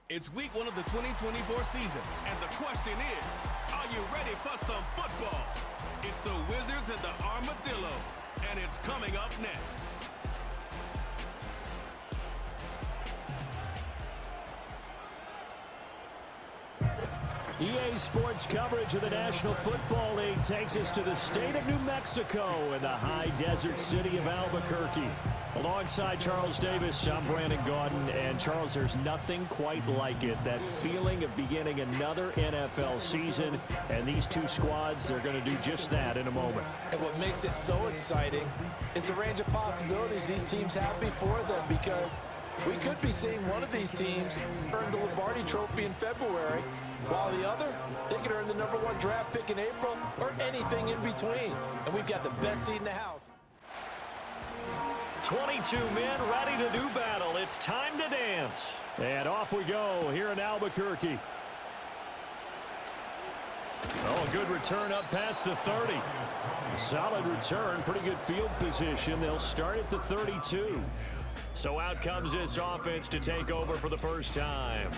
It's week 1 of the 2024 season, and the question is, are you ready for some football? It's the Wizards and the Armadillos, and it's coming up next. EA Sports coverage of the National Football League takes us to the state of New Mexico in the high desert city of Albuquerque. Alongside Charles Davis, I'm Brandon Gaudin, and Charles, there's nothing quite like it. That feeling of beginning another NFL season, and these two squads are going to do just that in a moment. And what makes it so exciting is the range of possibilities these teams have before them, because we could be seeing one of these teams earn the Lombardi Trophy in February, while the other, they could earn the #1 draft pick in April or anything in between. And we've got the best seat in the house. 22 men ready to do battle. It's time to dance. And off we go here in Albuquerque. Oh, a good return up past the 30. Solid return, pretty good field position. They'll start at the 32. So out comes this offense to take over for the first time.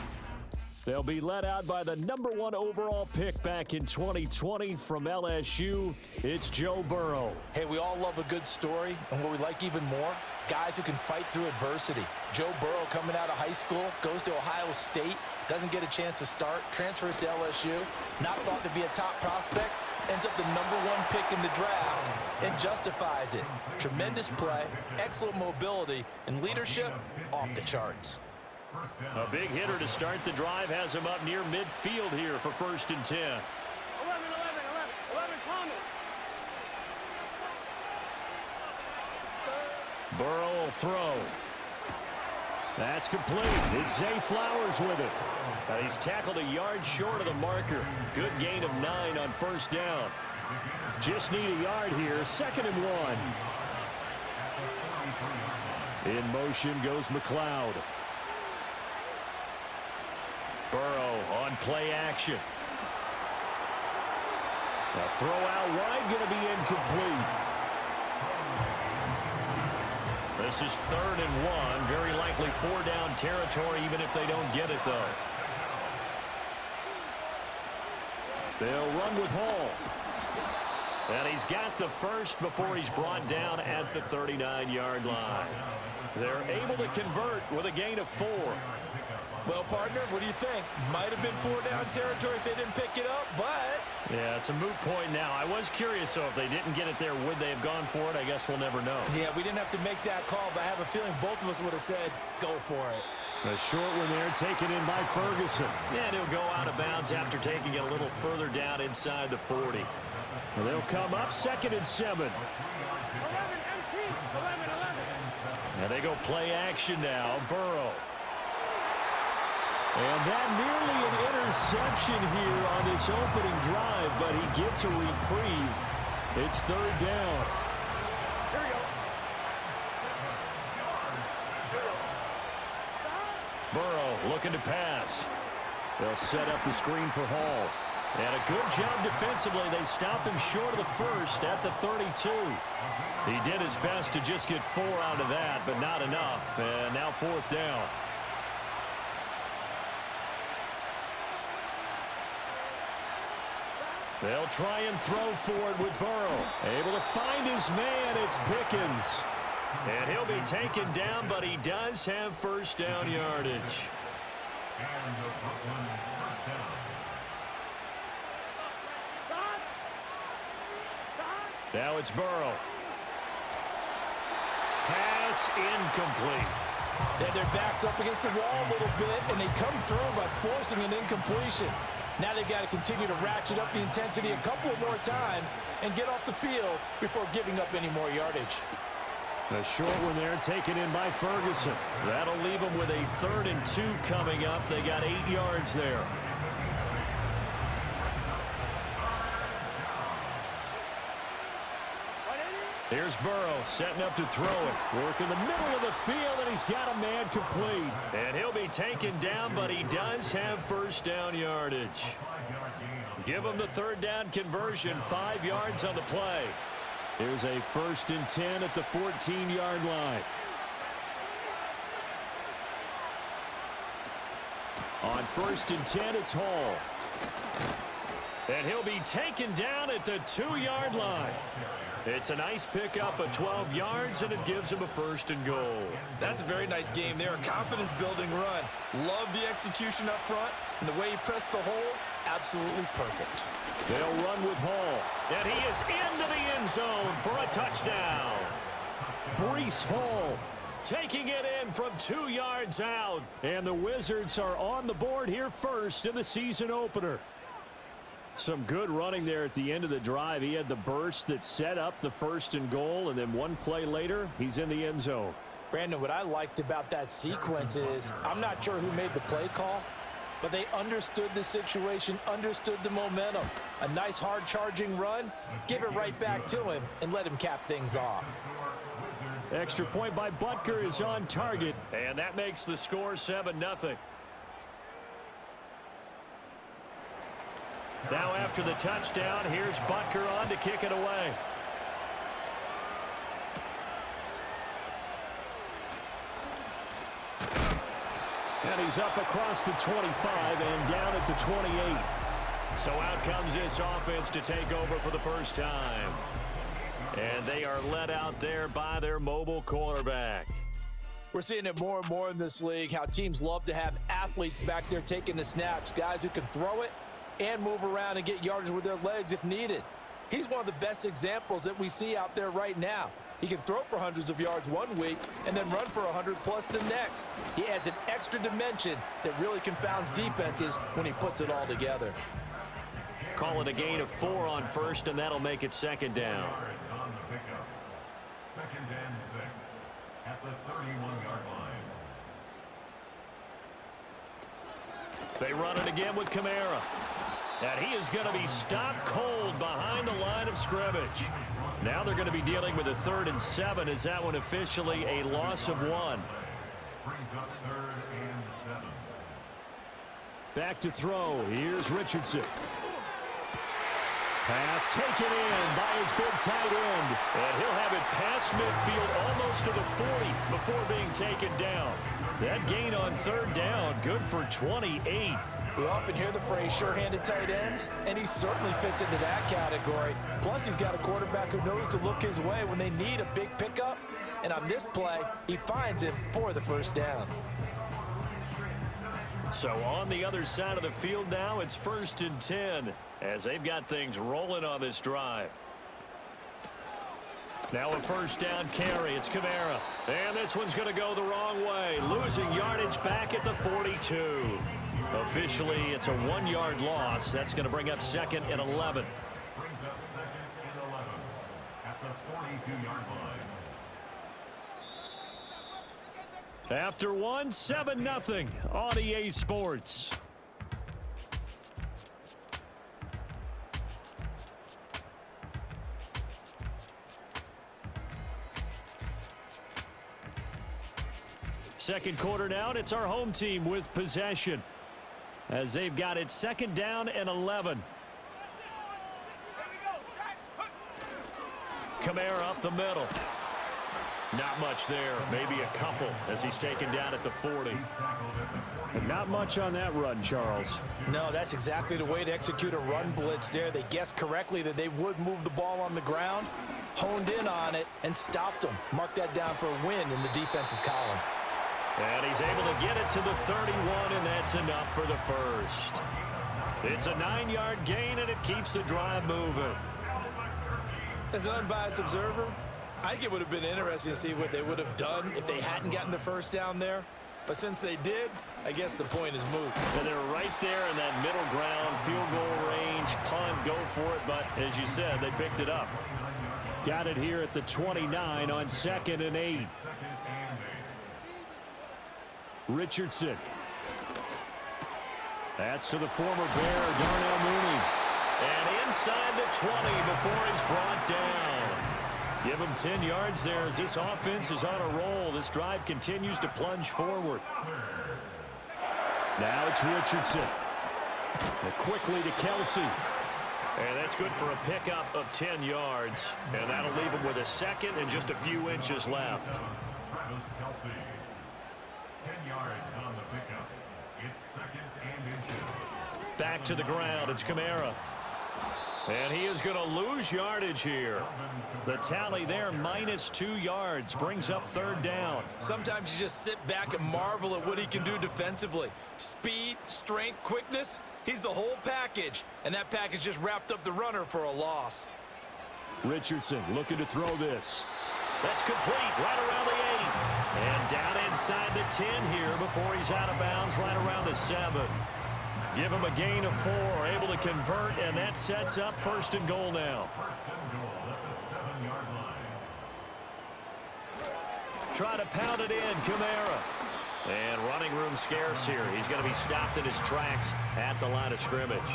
They'll be led out by the #1 overall pick back in 2020 from LSU. It's Joe Burrow. Hey, we all love a good story, and what we like even more, guys who can fight through adversity. Joe Burrow coming out of high school, goes to Ohio State, doesn't get a chance to start, transfers to LSU, not thought to be a top prospect, ends up the #1 pick in the draft, and justifies it. Tremendous play, excellent mobility, and leadership off the charts. A big hitter to start the drive has him up near midfield here for 1st and 10. 11, Tommy. Burrow will throw. That's complete. It's Zay Flowers with it. He's tackled a yard short of the marker. Good gain of 9 on 1st down. Just need a yard here. 2nd and 1. In motion goes McLeod. Burrow on play action. A throw out wide, going to be incomplete. This is 3rd and 1. Very likely 4-down territory, even if they don't get it, though. They'll run with Hall. And he's got the first before he's brought down at the 39-yard line. They're able to convert with a gain of 4. Well, partner, what do you think? Might have been 4-down territory if they didn't pick it up, but... Yeah, it's a moot point now. I was curious, so if they didn't get it there, would they have gone for it? I guess we'll never know. Yeah, we didn't have to make that call, but I have a feeling both of us would have said, go for it. A short one there, taken in by Ferguson. And he'll go out of bounds after taking it a little further down inside the 40. Well, they'll come up 2nd and 7. 11, MP. 11. And they go play action now. Burrow. And that nearly an interception here on this opening drive, but he gets a reprieve. It's 3rd down. Here we go. Burrow looking to pass. They'll set up the screen for Hall. And a good job defensively. They stop him short of the 1st at the 32. He did his best to just get 4 out of that, but not enough. And now 4th down. They'll try and throw for it with Burrow. Able to find his man. It's Pickens. And he'll be taken down, but he does have 1st down yardage. Now it's Burrow. Pass incomplete. They had their backs up against the wall a little bit, and they come through by forcing an incompletion. Now they've got to continue to ratchet up the intensity a couple more times and get off the field before giving up any more yardage. A short one there taken in by Ferguson. That'll leave them with a 3rd and 2 coming up. They got 8 yards there. Here's Burrow setting up to throw it. Working the middle of the field, and he's got a man complete. And he'll be taken down, but he does have 1st down yardage. Give him the 3rd down conversion, 5 yards on the play. Here's a 1st and 10 at the 14-yard line. On 1st and 10, it's Hall. And he'll be taken down at the 2-yard line. It's a nice pickup of 12 yards, and it gives him a 1st and goal. That's a very nice game there. A confidence-building run. Love the execution up front, and the way he pressed the hole, absolutely perfect. They'll run with Hall, and he is into the end zone for a touchdown. Breece Hall taking it in from 2 yards out, and the Wizards are on the board here first in the season opener. Some good running there at the end of the drive. He had the burst that set up the 1st and goal, and then one play later, he's in the end zone. Brandon, what I liked about that sequence is I'm not sure who made the play call, but they understood the situation, understood the momentum. A nice hard-charging run, give it right back to him, and let him cap things off. Extra point by Butker is on target, and that makes the score 7-0. Now after the touchdown, here's Butker on to kick it away. And he's up across the 25 and down at the 28. So out comes this offense to take over for the first time. And they are led out there by their mobile quarterback. We're seeing it more and more in this league, how teams love to have athletes back there taking the snaps, guys who can throw it and move around and get yardage with their legs if needed. He's one of the best examples that we see out there right now. He can throw for hundreds of yards one week and then run for 100+ the next. He adds an extra dimension that really confounds defenses when he puts it all together. Call it a gain of 4 on 1st, and that'll make it 2nd down. On the pickup. 2nd and 6 at the 31-yard line. They run it again with Kamara. And he is going to be stopped cold behind the line of scrimmage. Now they're going to be dealing with a 3rd and 7. Is that one officially a loss of 1? Brings up 3rd and 7. Back to throw. Here's Richardson. Pass taken in by his big tight end. And he'll have it past midfield almost to the 40 before being taken down. That gain on 3rd down, good for 28. We often hear the phrase sure-handed tight ends, and he certainly fits into that category. Plus, he's got a quarterback who knows to look his way when they need a big pickup. And on this play, he finds him for the 1st down. So on the other side of the field now, it's 1st and 10 as they've got things rolling on this drive. Now a 1st down carry. It's Kamara. And this one's going to go the wrong way. Losing yardage back at the 42. Officially, it's a 1-yard loss. That's going to bring up 2nd and 11. Brings up 2nd and 11 at the 42-yard line. After 1, 7-0 on EA Sports. Second quarter now, and it's our home team with possession as they've got it 2nd down and 11. Kamara up the middle. Not much there, maybe a couple as he's taken down at the 40. And not much on that run, Charles. No, that's exactly the way to execute a run blitz there. They guessed correctly that they would move the ball on the ground, honed in on it, and stopped them. Mark that down for a win in the defense's column. And he's able to get it to the 31, and that's enough for the 1st. It's a 9-yard gain, and it keeps the drive moving. As an unbiased observer, I think it would have been interesting to see what they would have done if they hadn't gotten the 1st down there. But since they did, I guess the point is moot. And they're right there in that middle ground, field goal range, punt, go for it. But as you said, they picked it up. Got it here at the 29 on 2nd and 8. Richardson. That's to the former Bear, Darnell Mooney. And inside the 20 before he's brought down. Give him 10 yards there as this offense is on a roll. This drive continues to plunge forward. Now it's Richardson. And quickly to Kelsey. And that's good for a pickup of 10 yards. And that'll leave him with a 2nd and just a few inches left. 10 yards on the pickup. It's 2nd Back to the ground. It's Kamara. And he is going to lose yardage here. The tally there, -2 yards, brings up 3rd down. Sometimes you just sit back and marvel at what he can do defensively. Speed, strength, quickness, he's the whole package. And that package just wrapped up the runner for a loss. Richardson looking to throw this. That's complete right around the 8. And down inside the 10 here before he's out of bounds right around the 7. Give him a gain of 4, able to convert, and that sets up 1st and goal now. First and goal at the 7-yard line. Try to pound it in, Kamara. And running room scarce here. He's going to be stopped in his tracks at the line of scrimmage.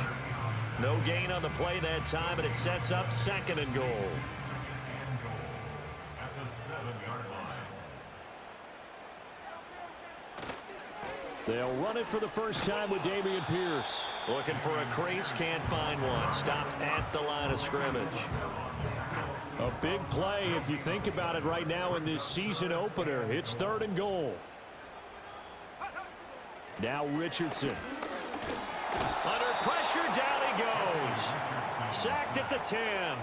No gain on the play that time, and it sets up 2nd and goal. And goal at the 7-yard line. They'll run it for the first time with Dameon Pierce. Looking for a crease, can't find one. Stopped at the line of scrimmage. A big play if you think about it right now in this season opener. It's 3rd and goal. Now Richardson. Under pressure, down he goes. Sacked at the 10.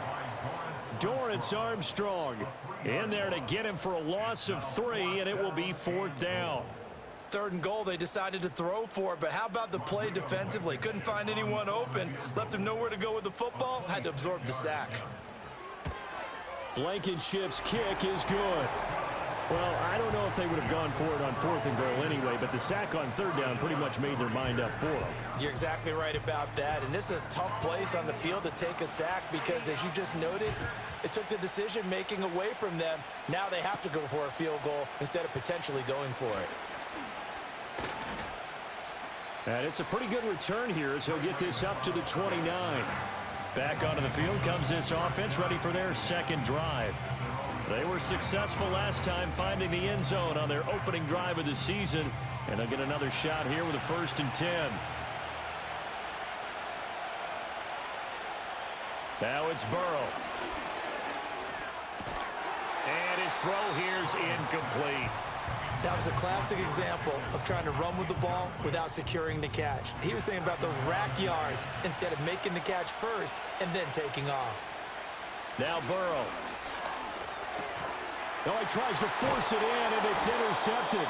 Dorrance Armstrong in there to get him for a loss of 3, and it will be 4th down. 3rd and goal, they decided to throw for it, but how about the play defensively? Couldn't find anyone open, left him nowhere to go with the football, had to absorb the sack. Blankenship's kick is good. Well, I don't know if they would have gone for it on 4th and goal anyway, but the sack on 3rd down pretty much made their mind up for them. You're exactly right about that, and this is a tough place on the field to take a sack because, as you just noted, it took the decision-making away from them. Now they have to go for a field goal instead of potentially going for it. And it's a pretty good return here as he'll get this up to the 29. Back onto the field comes this offense, ready for their 2nd drive. They were successful last time finding the end zone on their opening drive of the season, and they'll get another shot here with a 1st and 10. Now it's Burrow. And his throw here's incomplete. That was a classic example of trying to run with the ball without securing the catch. He was thinking about those rack yards instead of making the catch first and then taking off. Now Burrow. Oh, he tries to force it in, and it's intercepted.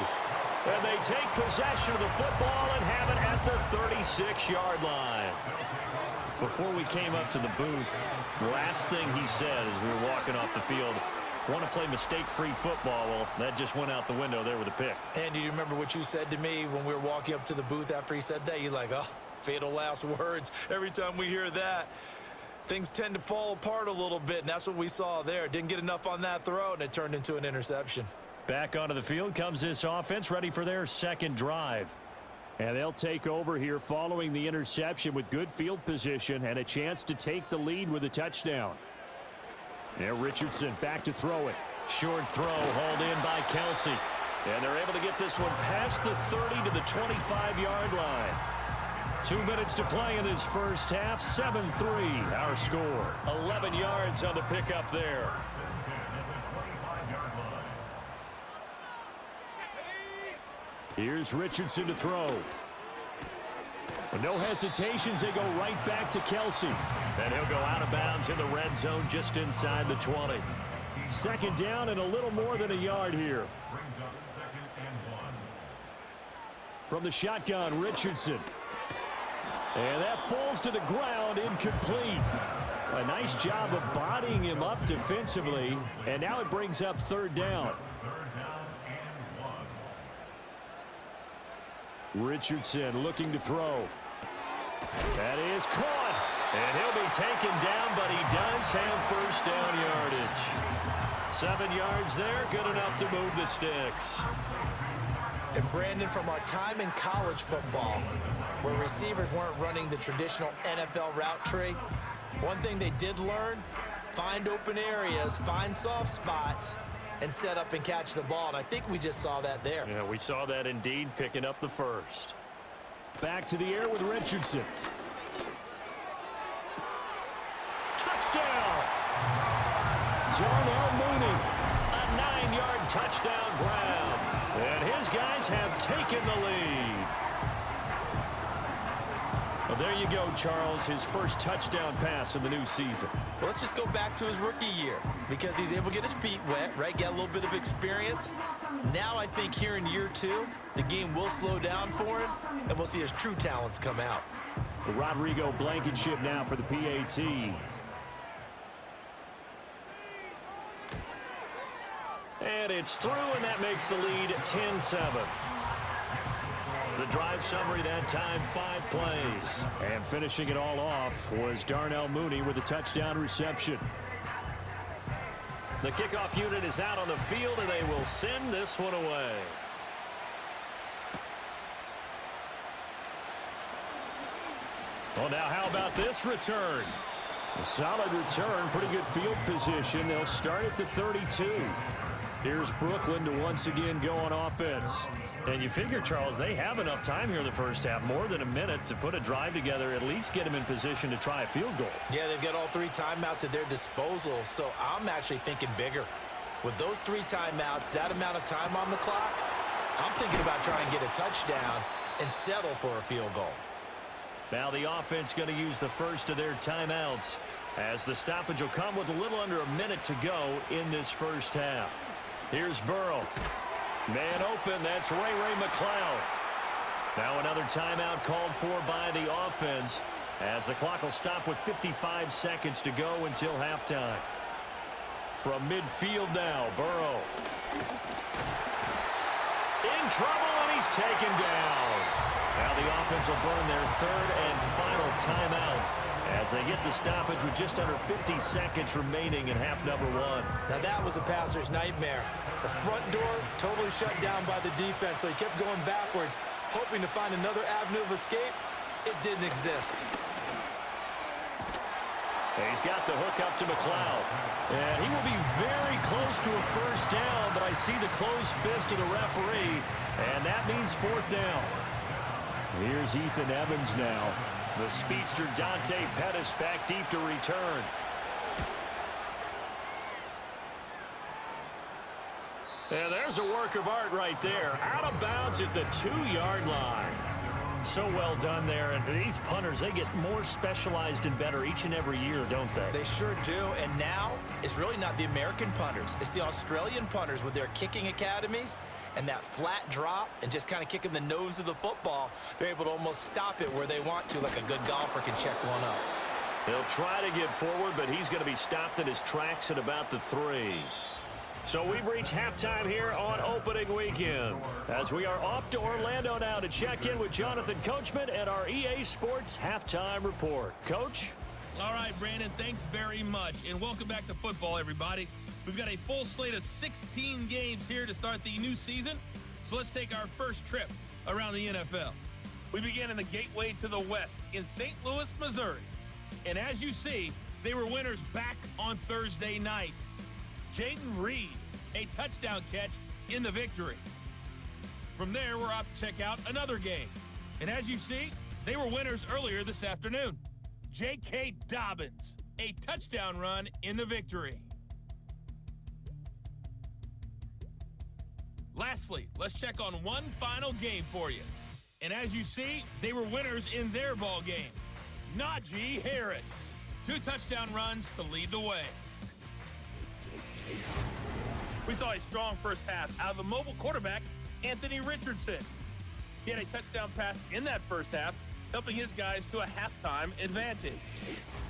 And they take possession of the football and have it at the 36-yard line. Before we came up to the booth, last thing he said as we were walking off the field, want to play mistake-free football. Well, that just went out the window there with a pick. Andy, do you remember what you said to me when we were walking up to the booth after he said that? You're like, oh, fatal last words. Every time we hear that, things tend to fall apart a little bit, and that's what we saw there. Didn't get enough on that throw, and it turned into an interception. Back onto the field comes this offense, ready for their 2nd drive. And they'll take over here following the interception with good field position and a chance to take the lead with a touchdown. Now Richardson back to throw it. Short throw hauled in by Kelsey. And they're able to get this one past the 30 to the 25-yard line. 2 minutes to play in this first half. 7-3 our score. 11 yards on the pickup there. Here's Richardson to throw. With no hesitations, they go right back to Kelsey. And he'll go out of bounds in the red zone just inside the 20. 2nd down and a little more than a yard here. Brings up 2nd and 1. From the shotgun, Richardson. And that falls to the ground, incomplete. A nice job of bodying him up defensively. And now it brings up 3rd down. 3rd down and 1. Richardson looking to throw. That is caught. And he'll be taken down, but he does have 1st down yardage. 7 yards there, good enough to move the sticks. And Brandon, from our time in college football, where receivers weren't running the traditional NFL route tree, one thing they did learn, find open areas, find soft spots, and set up and catch the ball. And I think we just saw that there. Yeah, we saw that indeed, picking up the 1st. Back to the air with Richardson. Touchdown! Darnell Mooney, a 9-yard touchdown grab. And his guys have taken the lead. there you go, Charles, his first touchdown pass in the new season. Well, let's just go back to his rookie year because he's able to get his feet wet, right? Get a little bit of experience. Now I think here in year 2, the game will slow down for him, and we'll see his true talents come out. The Rodrigo Blankenship now for the PAT. And it's through, and that makes the lead 10-7. The drive summary that time, 5 plays. And finishing it all off was Darnell Mooney with a touchdown reception. The kickoff unit is out on the field, and they will send this one away. Well, now how about this return? A solid return, pretty good field position. They'll start at the 32. Here's Brooklyn to once again go on offense. And you figure, Charles, they have enough time here in the first half, more than a minute, to put a drive together, at least get them in position to try a field goal. Yeah, they've got all 3 timeouts at their disposal, so I'm actually thinking bigger. With those 3 timeouts, that amount of time on the clock, I'm thinking about trying to get a touchdown and settle for a field goal. Now the offense going to use the first of their timeouts as the stoppage will come with a little under a minute to go in this first half. Here's Burrow. Man open, that's Ray McCloud. Now another timeout called for by the offense as the clock will stop with 55 seconds to go until halftime. From midfield now, Burrow. In trouble, and he's taken down. Now the offense will burn their 3rd and final timeout as they get the stoppage with just under 50 seconds remaining in half number 1. Now that was a passer's nightmare. The front door totally shut down by the defense, so he kept going backwards, hoping to find another avenue of escape. It didn't exist. He's got the hook up to McCloud. And he will be very close to a first down, but I see the closed fist of the referee, and that means 4th down. Here's Ethan Evans now. The speedster Dante Pettis back deep to return. And there's a work of art right there. Out of bounds at the 2-yard line. So well done there. And these punters, they get more specialized and better each and every year, don't they? They sure do. And now it's really not the American punters. It's the Australian punters with their kicking academies and that flat drop and just kind of kicking the nose of the football. They're able to almost stop it where they want to, like a good golfer can check one up. He'll try to get forward, but he's going to be stopped in his tracks at about the 3. So we've reached halftime here on opening weekend as we are off to Orlando now to check in with Jonathan Coachman and our EA Sports Halftime Report. Coach? All right, Brandon, thanks very much. And welcome back to football, everybody. We've got a full slate of 16 games here to start the new season. So let's take our first trip around the NFL. We begin in the gateway to the west in St. Louis, Missouri. And as you see, they were winners back on Thursday night. Jaden Reed, a touchdown catch in the victory. From there, we're off to check out another game. And as you see, they were winners earlier this afternoon. J.K. Dobbins, a touchdown run in the victory. Lastly, let's check on one final game for you. And as you see, they were winners in their ball game. Najee Harris, 2 touchdown runs to lead the way. We saw a strong first half out of the mobile quarterback, Anthony Richardson. He had a touchdown pass in that first half, helping his guys to a halftime advantage.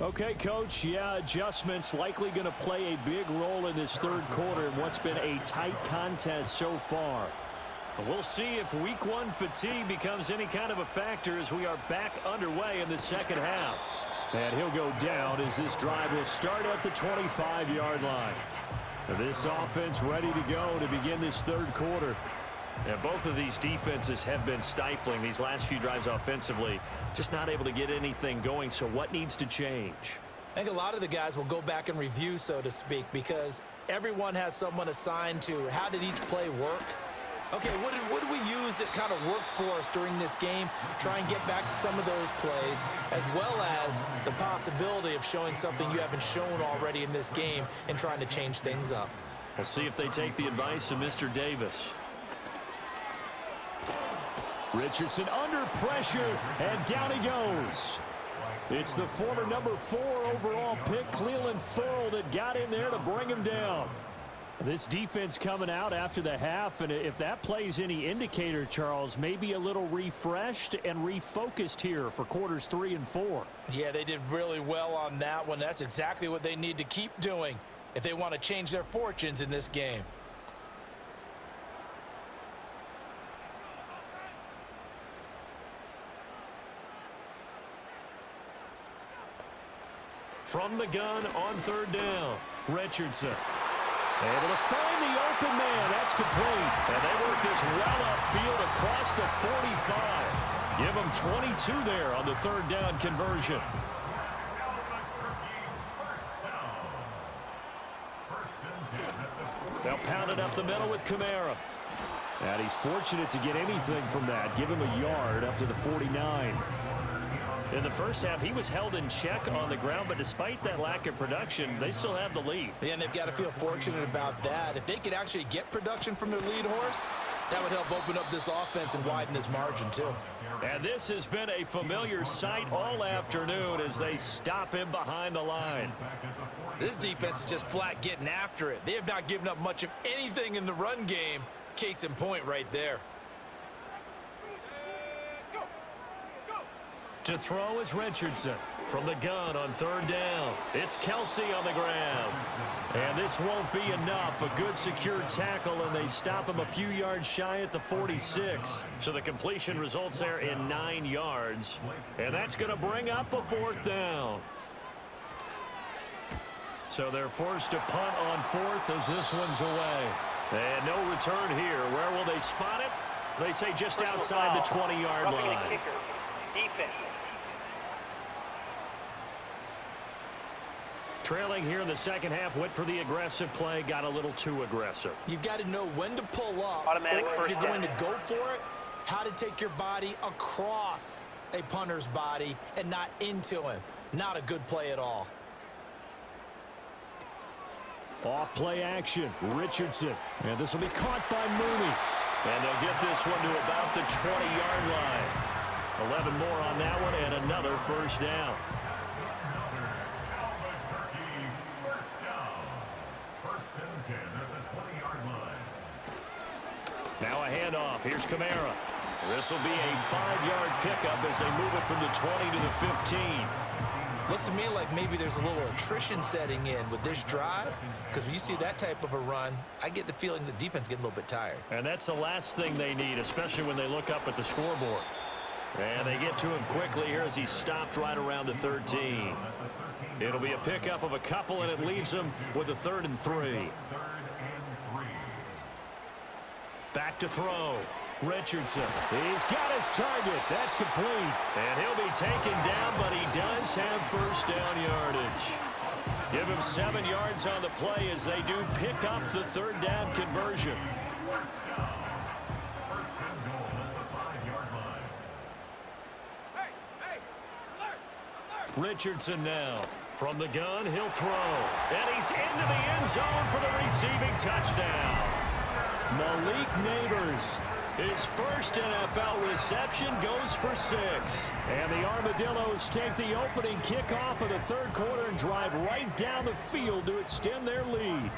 Okay, Coach, yeah, adjustments likely going to play a big role in this third quarter in what's been a tight contest so far. We'll see if week 1 fatigue becomes any kind of a factor as we are back underway in the second half. And he'll go down as this drive will start at the 25-yard line. This offense ready to go to begin this third quarter. And both of these defenses have been stifling these last few drives offensively. Just not able to get anything going, so what needs to change? I think a lot of the guys will go back and review, so to speak, because everyone has someone assigned to how did each play work. Okay, what did we use that kind of worked for us during this game? Try and get back to some of those plays, as well as the possibility of showing something you haven't shown already in this game and trying to change things up. We'll see if they take the advice of Mr. Davis. Richardson under pressure, and down he goes. It's the former number 4 overall pick, Cleveland Ferrell, that got in there to bring him down. This defense coming out after the half, and if that plays any indicator, Charles, maybe a little refreshed and refocused here for quarters 3 and 4. Yeah, they did really well on that one. That's exactly what they need to keep doing if they want to change their fortunes in this game. From the gun on 3rd down, Richardson. Able to find the open man. That's complete. And they work this well upfield across the 45. Give them 22 there on the 3rd down conversion. They'll pound it up the middle with Kamara. And he's fortunate to get anything from that. Give him a yard up to the 49. In the first half, he was held in check on the ground, but despite that lack of production, they still have the lead. Yeah, and they've got to feel fortunate about that. If they could actually get production from their lead horse, that would help open up this offense and widen this margin, too. And this has been a familiar sight all afternoon as they stop him behind the line. This defense is just flat getting after it. They have not given up much of anything in the run game. Case in point right there. To throw is Richardson. From the gun on 3rd down, it's Kelsey on the ground. And this won't be enough. A good secure tackle, and they stop him a few yards shy at the 46. So the completion results there in 9 yards. And that's going to bring up a 4th down. So they're forced to punt on 4th as this one's away. And no return here. Where will they spot it? They say just outside the 20-yard line. Defense. Trailing here in the second half, went for the aggressive play, got a little too aggressive. You've got to know when to pull up, Automatic or if first you're down. going to go for it, how to take your body across a punter's body and not into him. Not a good play at all. Off play action, Richardson. And this will be caught by Mooney. And they'll get this one to about the 20-yard line. 11 more on that one and another first down. Now a handoff. Here's Kamara. This will be a 5-yard pickup as they move it from the 20 to the 15. Looks to me like maybe there's a little attrition setting in with this drive, because when you see that type of a run, I get the feeling the defense getting a little bit tired. And that's the last thing they need, especially when they look up at the scoreboard. And they get to him quickly here as he stopped right around the 13. It'll be a pickup of a couple, and it leaves him with a 3rd and 3. Back to throw. Richardson. He's got his target. That's complete. And he'll be taken down, but he does have first down yardage. Give him 7 yards on the play as they do pick up the 3rd down conversion. Richardson now. From the gun, he'll throw. And he's into the end zone for the receiving touchdown. Malik Neighbors. His first NFL reception goes for 6. And the Armadillos take the opening kickoff of the 3rd quarter and drive right down the field to extend their lead.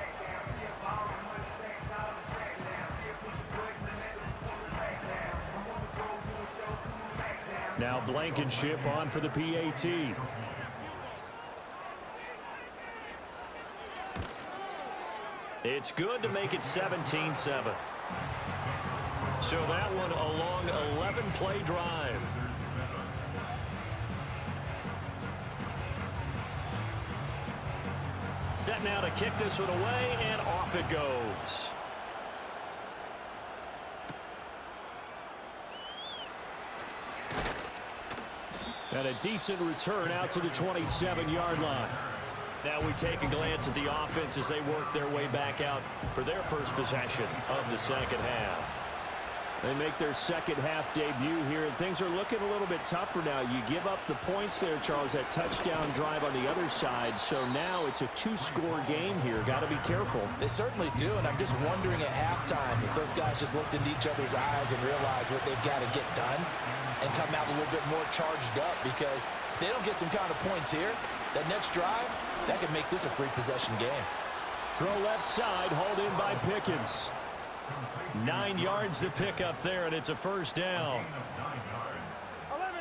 Now Blankenship on for the PAT. It's good to make it 17-7. So that one a long 11-play drive. Set now to kick this one away, and off it goes. And a decent return out to the 27-yard line. Now we take a glance at the offense as they work their way back out for their first possession of the second half. They make their second half debut here, and things are looking a little bit tougher now. You give up the points there, Charles, that touchdown drive on the other side. So now it's a two-score game here. Got to be careful. They certainly do, and I'm just wondering at halftime if those guys just looked into each other's eyes and realized what they've got to get done and come out a little bit more charged up, because if they don't get some kind of points here, that next drive, that could make this a free-possession game. Throw left side, hauled in by Pickens. 9 yards to pick up there, and it's a first down.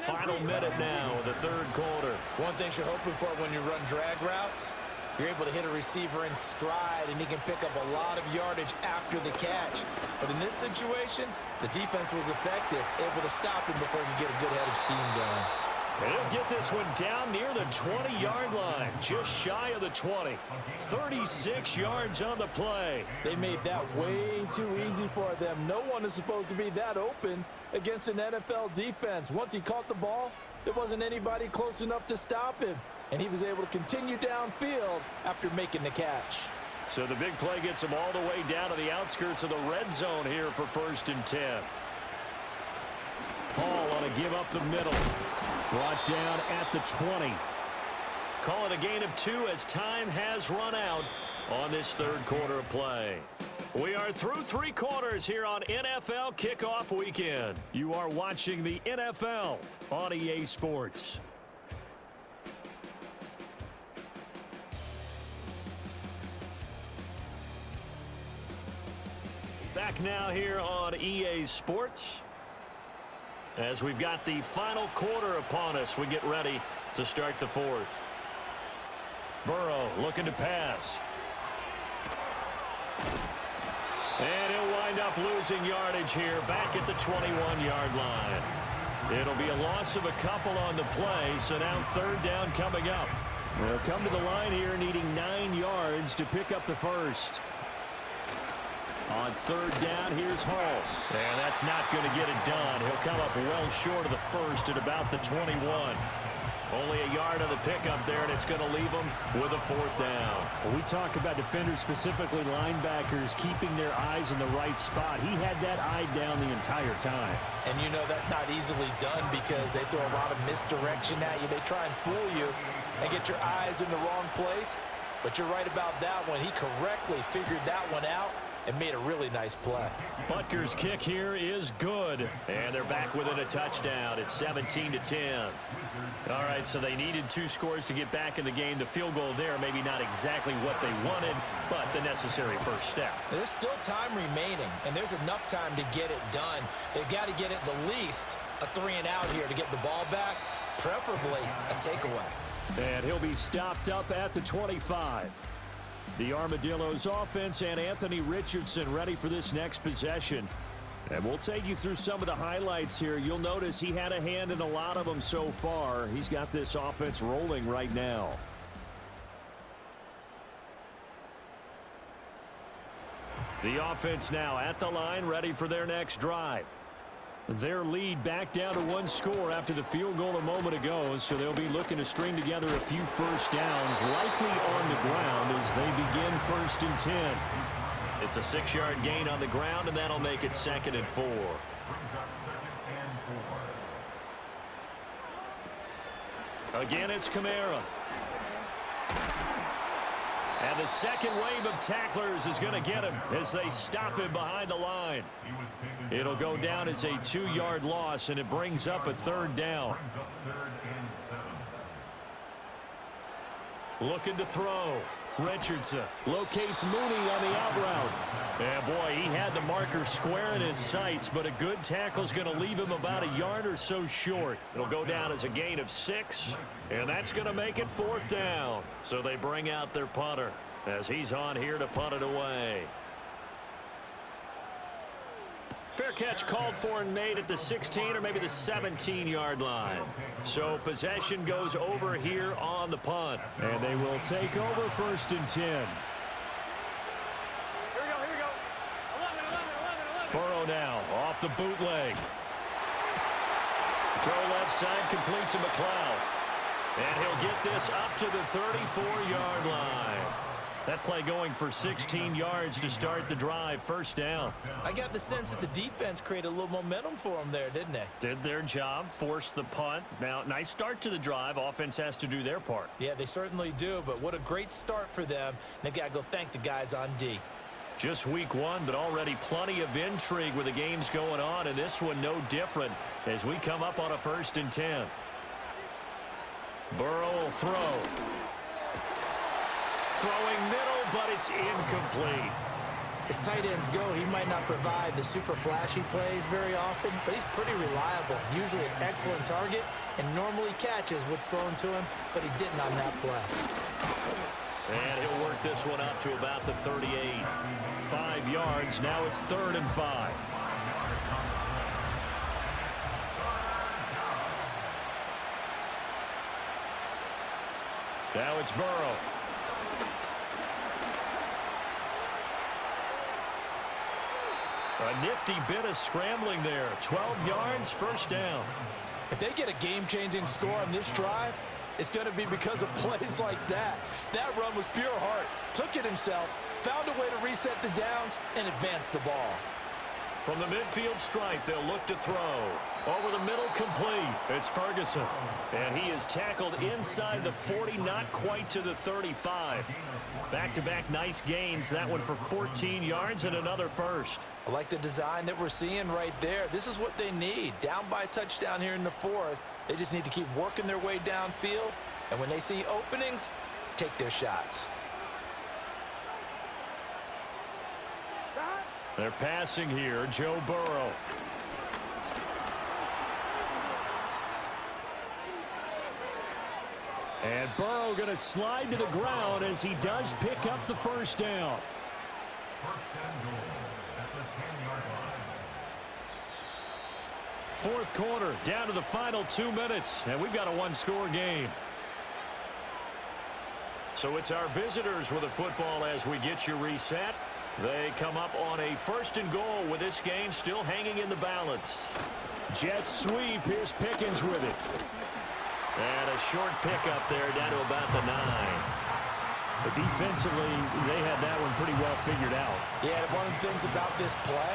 Final minute now of the third quarter. One thing you're hoping for when you run drag routes, you're able to hit a receiver in stride, and he can pick up a lot of yardage after the catch. But in this situation, the defense was effective, able to stop him before he could get a good head of steam going. And he'll get this one down near the 20-yard line, just shy of the 20. 36 yards on the play. They made that way too easy for them. No one is supposed to be that open against an NFL defense. Once he caught the ball, there wasn't anybody close enough to stop him, and he was able to continue downfield after making the catch. So the big play gets him all the way down to the outskirts of the red zone here for 1st and 10. Hall on a give up the middle. Brought down at the 20. Call it a gain of 2 as time has run out on this third quarter of play. We are through 3 quarters here on NFL Kickoff Weekend. You are watching the NFL on EA Sports. Back now here on EA Sports, as we've got the final quarter upon us, we get ready to start the fourth. Burrow looking to pass. And he'll wind up losing yardage here back at the 21-yard line. It'll be a loss of a couple on the play, so now third down coming up. They'll come to the line here needing 9 yards to pick up the first. On third down, here's Hall. And that's not going to get it done. He'll come up well short of the first at about the 21. Only a yard on the pickup there, and it's going to leave them with a fourth down. Well, we talk about defenders, specifically linebackers, keeping their eyes in the right spot. He had that eye down the entire time. And you know that's not easily done because they throw a lot of misdirection at you. They try and fool you and get your eyes in the wrong place. But you're right about that one. He correctly figured that one out and made a really nice play. Butker's kick here is good. And they're back within a touchdown. It's 17-10. All right, so they needed 2 scores to get back in the game. The field goal there, maybe not exactly what they wanted, but the necessary first step. There's still time remaining, and there's enough time to get it done. They've got to get at the least a 3-and-out here to get the ball back, preferably a takeaway. And he'll be stopped up at the 25. The Armadillos offense and Anthony Richardson ready for this next possession. And we'll take you through some of the highlights here. You'll notice he had a hand in a lot of them so far. He's got this offense rolling right now. The offense now at the line, ready for their next drive. Their lead back down to 1 score after the field goal a moment ago, so they'll be looking to string together a few first downs, likely on the ground as they begin 1st and 10. It's a 6-yard gain on the ground, and that'll make it 2nd and 4. Again, it's Kamara. And the second wave of tacklers is going to get him as they stop him behind the line. It'll go down as a 2-yard loss, and it brings up a 3rd down. Looking to throw. Richardson locates Mooney on the out route. And boy, he had the marker square in his sights, but a good tackle is going to leave him about a yard or so short. It'll go down as a gain of 6, and that's going to make it 4th down. So they bring out their punter as he's on here to punt it away. Fair catch called for and made at the 16 or maybe the 17-yard line. So possession goes over here on the punt. And they will take over 1st and 10. Here we go. 11. Burrow now off the bootleg. Throw left side complete to McLeod. And he'll get this up to the 34-yard line. That play going for 16 yards to start the drive. First down. I got the sense that the defense created a little momentum for them there, didn't they? Did their job, forced the punt. Now, nice start to the drive. Offense has to do their part. Yeah, they certainly do, but what a great start for them. They've got to go thank the guys on D. Just week one, but already plenty of intrigue with the games going on, and this one no different as we come up on a 1st and 10. Burrow will throw. Throwing middle, but it's incomplete. As tight ends go, he might not provide the super flashy plays very often, but he's pretty reliable. Usually an excellent target, and normally catches what's thrown to him, but he didn't on that play. And he'll work this one up to about the 38. 5 yards. Now it's 3rd and 5. Now it's Burrow. A nifty bit of scrambling there. 12 yards, first down. If they get a game-changing score on this drive, it's going to be because of plays like that. That run was pure heart. Took it himself, found a way to reset the downs, and advance the ball. From the midfield stripe, they'll look to throw. Over the middle, complete. It's Ferguson. And he is tackled inside the 40, not quite to the 35. Back-to-back nice gains. That one for 14 yards and another first. I like the design that we're seeing right there. This is what they need. Down by a touchdown here in the 4th. They just need to keep working their way downfield. And when they see openings, take their shots. They're passing here. Joe Burrow. And Burrow going to slide to the ground as he does pick up the first down. First and goal at the 10-yard line. 4th quarter, down to the final 2 minutes, and we've got a one-score game. So it's our visitors with the football as we get you reset. They come up on a 1st and goal with this game still hanging in the balance. Jet sweep. Here's Pickens with it. And a short pickup there down to about the 9. But defensively, they had that one pretty well figured out. Yeah, one of the things about this play,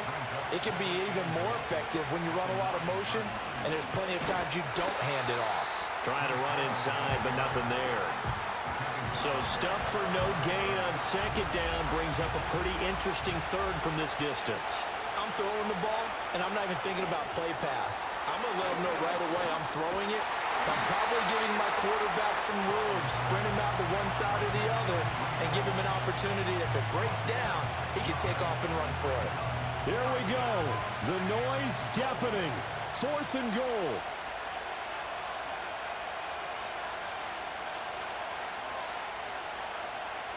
it can be even more effective when you run a lot of motion, and there's plenty of times you don't hand it off. Trying to run inside, but nothing there. So stuff for no gain on 2nd down brings up a pretty interesting 3rd from this distance. I'm throwing the ball, and I'm not even thinking about play pass. I'm going to let him know right away I'm throwing it. I'm probably giving my quarterback some room, sprint him out to one side or the other, and give him an opportunity. If it breaks down, he can take off and run for it. Here we go. The noise deafening. 4th and goal.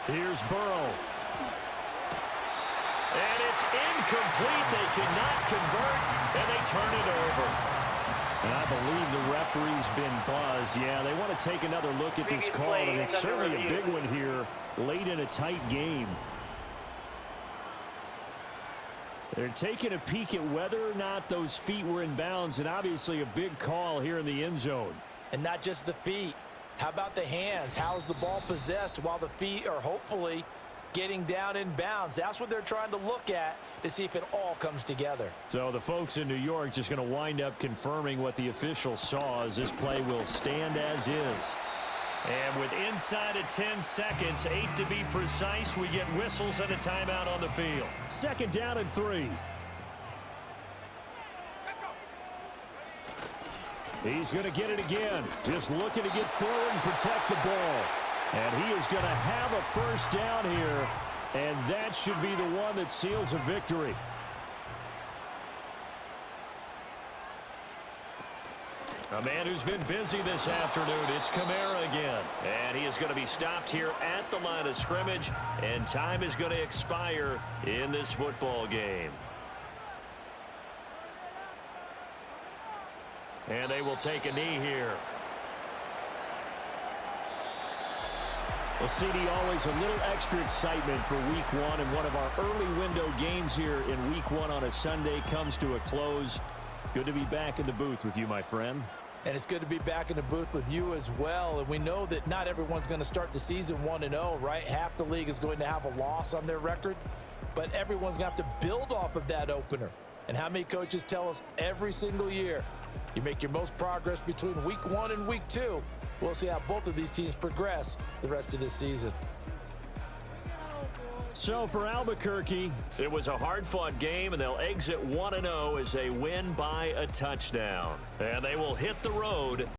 Here's Burrow. And it's incomplete. They cannot convert, and they turn it over. And I believe the referee's been buzzed. Yeah, they want to take another look at this call, and it's certainly a big one here late in a tight game. They're taking a peek at whether or not those feet were in bounds, and obviously a big call here in the end zone. And not just the feet. How about the hands? How's the ball possessed while the feet are hopefully getting down in bounds? That's what they're trying to look at to see if it all comes together. So the folks in New York just going to wind up confirming what the official saw as this play will stand as is. And with inside of 10 seconds, 8 to be precise, we get whistles and a timeout on the field. 2nd down and 3. He's going to get it again. Just looking to get forward and protect the ball. And he is going to have a first down here. And that should be the one that seals a victory. A man who's been busy this afternoon, it's Kamara again. And he is going to be stopped here at the line of scrimmage. And time is going to expire in this football game. And they will take a knee here. Well, CD, always a little extra excitement for week one, and one of our early window games here in week one on a Sunday comes to a close. Good to be back in the booth with you, my friend. And it's good to be back in the booth with you as well. And we know that not everyone's going to start the season 1-0, right? Half the league is going to have a loss on their record, but everyone's going to have to build off of that opener. And how many coaches tell us every single year, you make your most progress between week 1 and week 2. We'll see how both of these teams progress the rest of this season. So for Albuquerque, it was a hard-fought game, and they'll exit 1-0 as they win by a touchdown. And they will hit the road